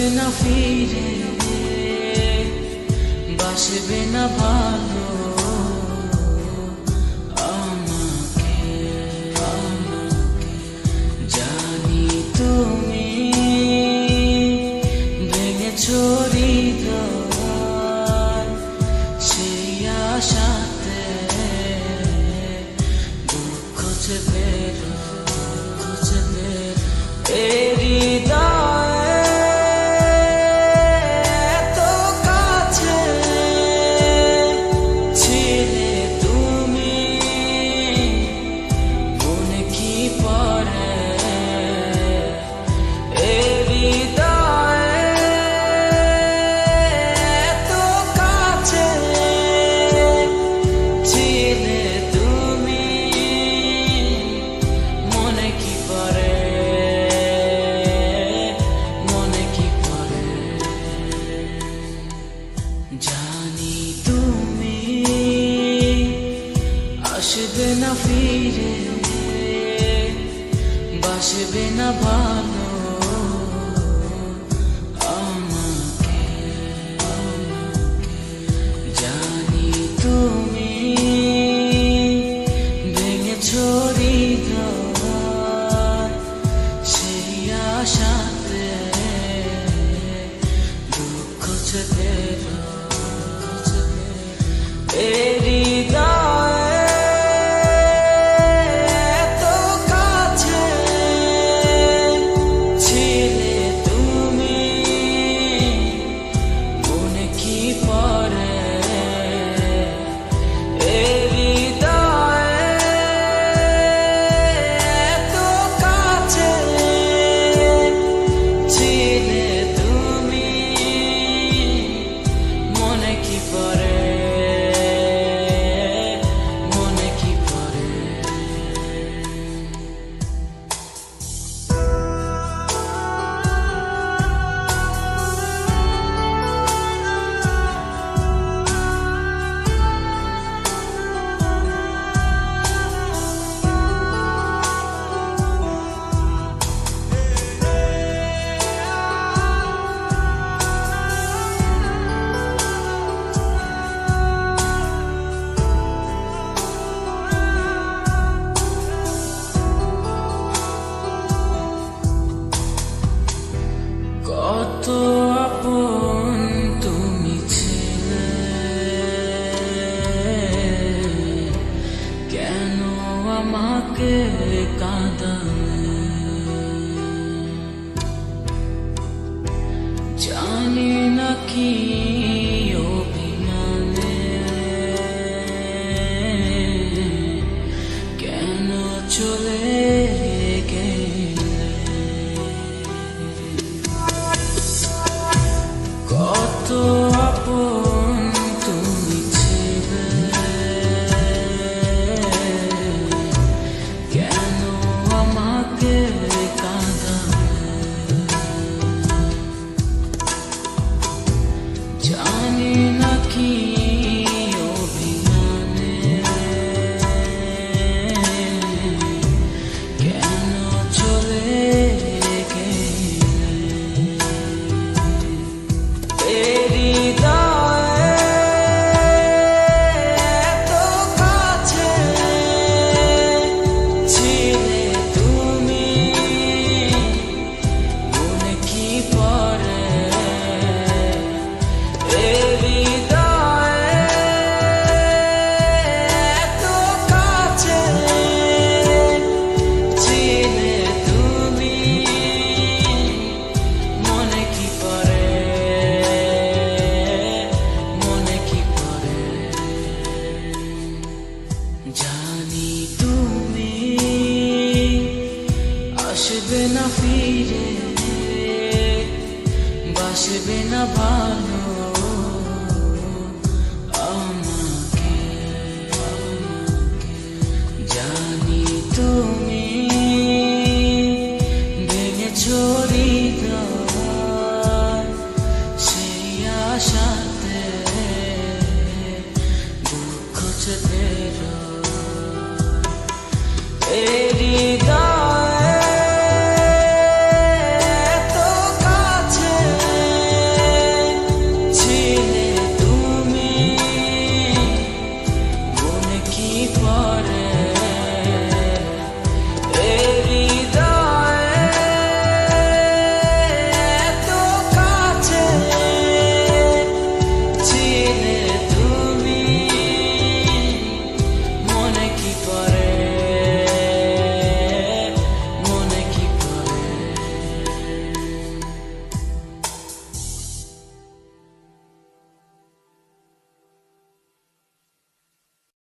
আসবে না ফিরে, বাসবে না ভালো আমাকে। জানি তুমি ভেঙেছো হৃদয়, সেই আশাতে দুঃখ চেপে জানি তুমি আসবে না ফিরে, বাসবে না ভালো আমাকে। জানি তুমি ভেঙেছো হৃদয়, সেই আশাতে দুঃখ চেপে কত আপন তুমি ছিলে, কেন আমাকে কাঁদালে? জানি না কি অভিমানে কেন চলে কত আপন তুমি ছিলে, কেন আমাকে কাঁদালে? জানি না কি অভিমানে কেন চলে জানি তুমি আসবে না ফিরে, বাসবে না ভালো আমাকে। জানি তুমি ভেঙেছো হৃদয়, সেই আশাতে দুঃখ চেপে হৃদয়।